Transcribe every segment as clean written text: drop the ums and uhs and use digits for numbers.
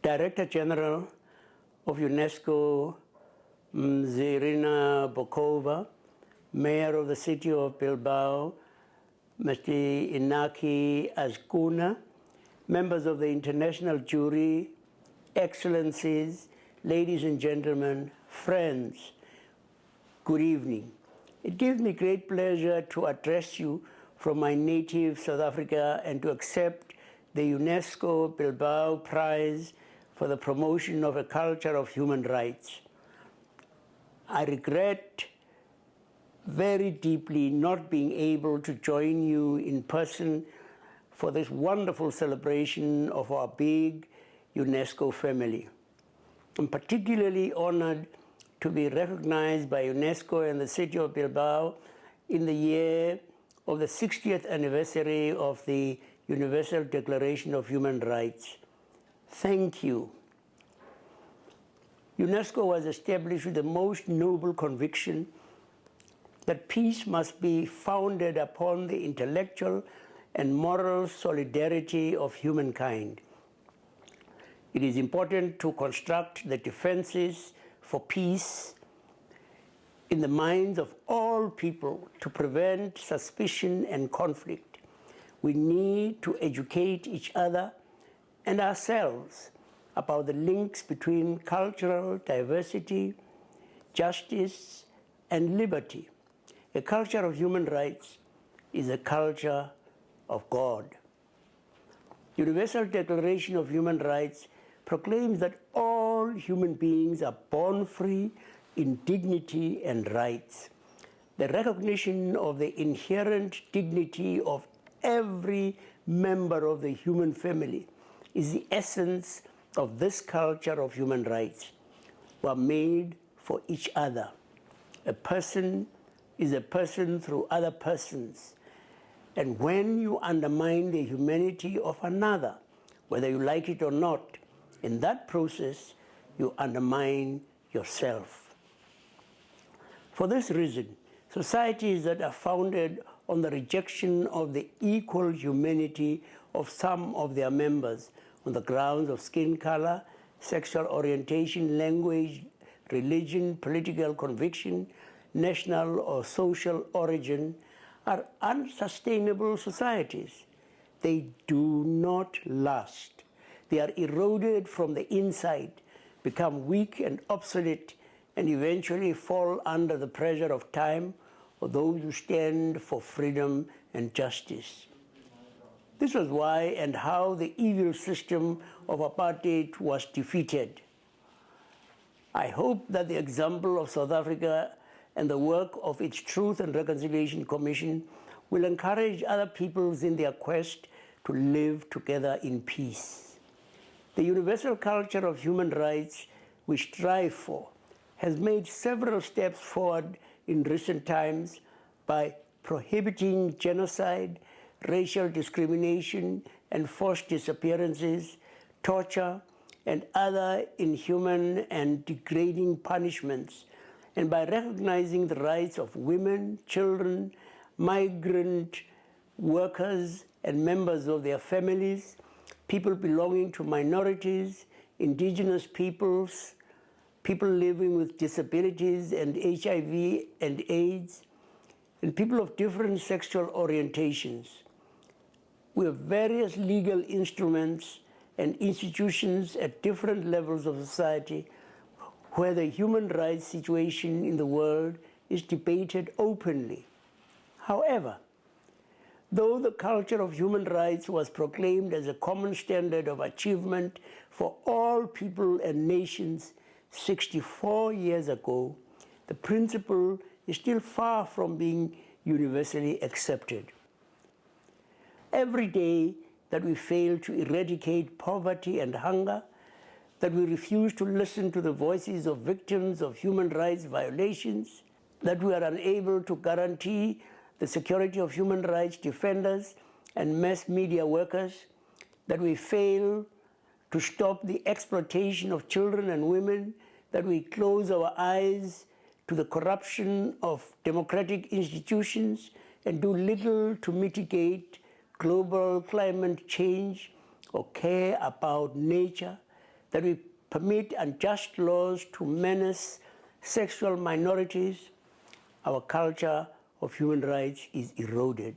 Director General of UNESCO, Zirina Bokova, Mayor of the City of Bilbao, Mr. Inaki Azcuna, members of the international jury, excellencies, ladies and gentlemen, friends, good evening. It gives me great pleasure to address you from my native South Africa and to accept the UNESCO Bilbao Prize for the promotion of a culture of human rights. I regret very deeply not being able to join you in person for this wonderful celebration of our big UNESCO family. I'm particularly honored to be recognized by UNESCO and the city of Bilbao in the year of the 60th anniversary of the Universal Declaration of Human Rights. Thank you. UNESCO was established with the most noble conviction that peace must be founded upon the intellectual and moral solidarity of humankind. It is important to construct the defenses for peace in the minds of all people to prevent suspicion and conflict. We need to educate each other and ourselves about the links between cultural diversity, justice, and liberty. A culture of human rights is a culture of God. Universal Declaration of Human Rights proclaims that all human beings are born free in dignity and rights. The recognition of the inherent dignity of every member of the human family is the essence of this culture of human rights. We are made for each other. A person is a person through other persons. And when you undermine the humanity of another, whether you like it or not, in that process, you undermine yourself. For this reason, societies that are founded on the rejection of the equal humanity of some of their members on the grounds of skin color, sexual orientation, language, religion, political conviction, national or social origin, are unsustainable societies. They do not last. They are eroded from the inside, become weak and obsolete, and eventually fall under the pressure of time or those who stand for freedom and justice. This was why and how the evil system of apartheid was defeated. I hope that the example of South Africa and the work of its Truth and Reconciliation Commission will encourage other peoples in their quest to live together in peace. The universal culture of human rights we strive for has made several steps forward in recent times by prohibiting genocide, racial discrimination, and forced disappearances, torture, and other inhuman and degrading punishments, and by recognizing the rights of women, children, migrant workers, and members of their families, people belonging to minorities, indigenous peoples, people living with disabilities and HIV and AIDS, and people of different sexual orientations. We have various legal instruments and institutions at different levels of society where the human rights situation in the world is debated openly. However, though the culture of human rights was proclaimed as a common standard of achievement for all people and nations 64 years ago, the principle is still far from being universally accepted. Every day that we fail to eradicate poverty and hunger, that we refuse to listen to the voices of victims of human rights violations, that we are unable to guarantee the security of human rights defenders and mass media workers, that we fail to stop the exploitation of children and women, that we close our eyes to the corruption of democratic institutions and do little to mitigate global climate change or care about nature, that we permit unjust laws to menace sexual minorities, our culture of human rights is eroded.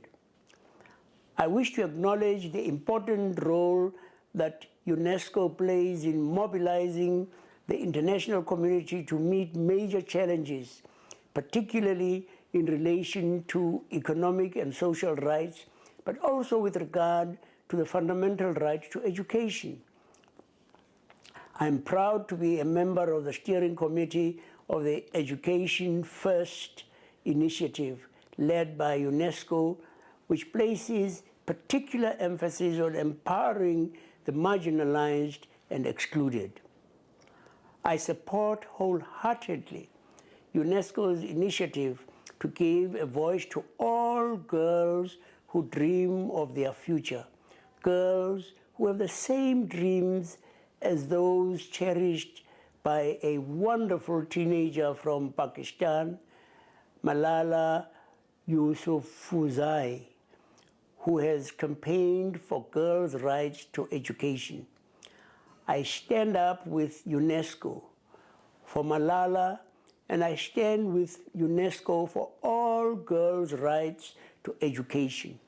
I wish to acknowledge the important role that UNESCO plays in mobilizing the international community to meet major challenges, particularly in relation to economic and social rights, but also with regard to the fundamental right to education. I am proud to be a member of the steering committee of the Education First initiative led by UNESCO, which places particular emphasis on empowering the marginalized and excluded. I support wholeheartedly UNESCO's initiative to give a voice to all girls who dream of their future, girls who have the same dreams as those cherished by a wonderful teenager from Pakistan, Malala Yousafzai, who has campaigned for girls' rights to education. I stand up with UNESCO for Malala, and I stand with UNESCO for all girls' rights to education.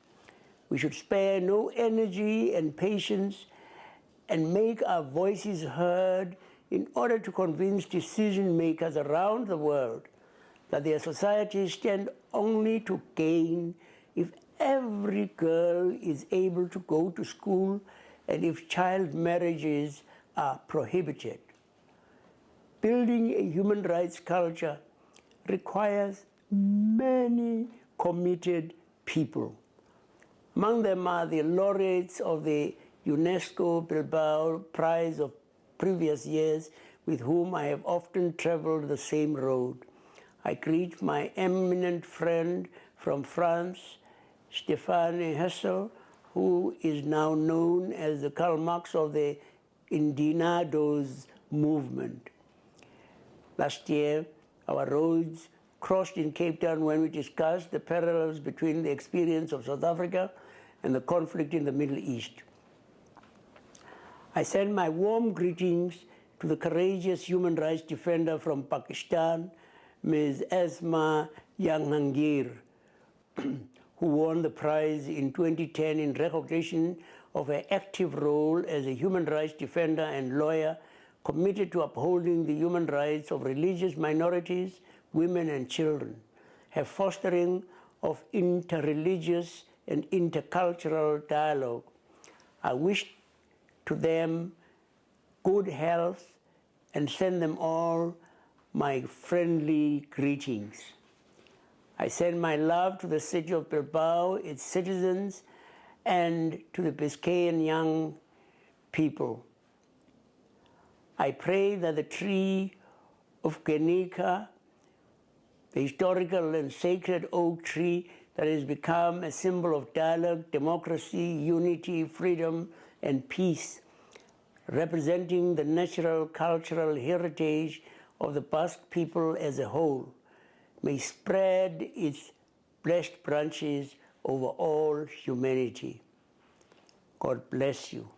We should spare no energy and patience and make our voices heard in order to convince decision makers around the world that their societies stand only to gain if every girl is able to go to school and if child marriages are prohibited. Building a human rights culture requires many committed people. Among them are the laureates of the UNESCO Bilbao Prize of previous years, with whom I have often traveled the same road. I greet my eminent friend from France, Stéphane Hessel, who is now known as the Karl Marx of the Indignados movement. Last year, our roads crossed in Cape Town when we discussed the parallels between the experience of South Africa and the conflict in the Middle East. I send my warm greetings to the courageous human rights defender from Pakistan, Ms. Esma Jahangir, who won the prize in 2010 in recognition of her active role as a human rights defender and lawyer committed to upholding the human rights of religious minorities, women and children, her fostering of interreligious and intercultural dialogue. I wish to them good health and send them all my friendly greetings. I send my love to the city of Bilbao, its citizens, and to the Biscayan young people. I pray that the tree of Guernica, the historical and sacred oak tree that has become a symbol of dialogue, democracy, unity, freedom, and peace, representing the natural cultural heritage of the Basque people as a whole, may spread its blessed branches over all humanity. God bless you.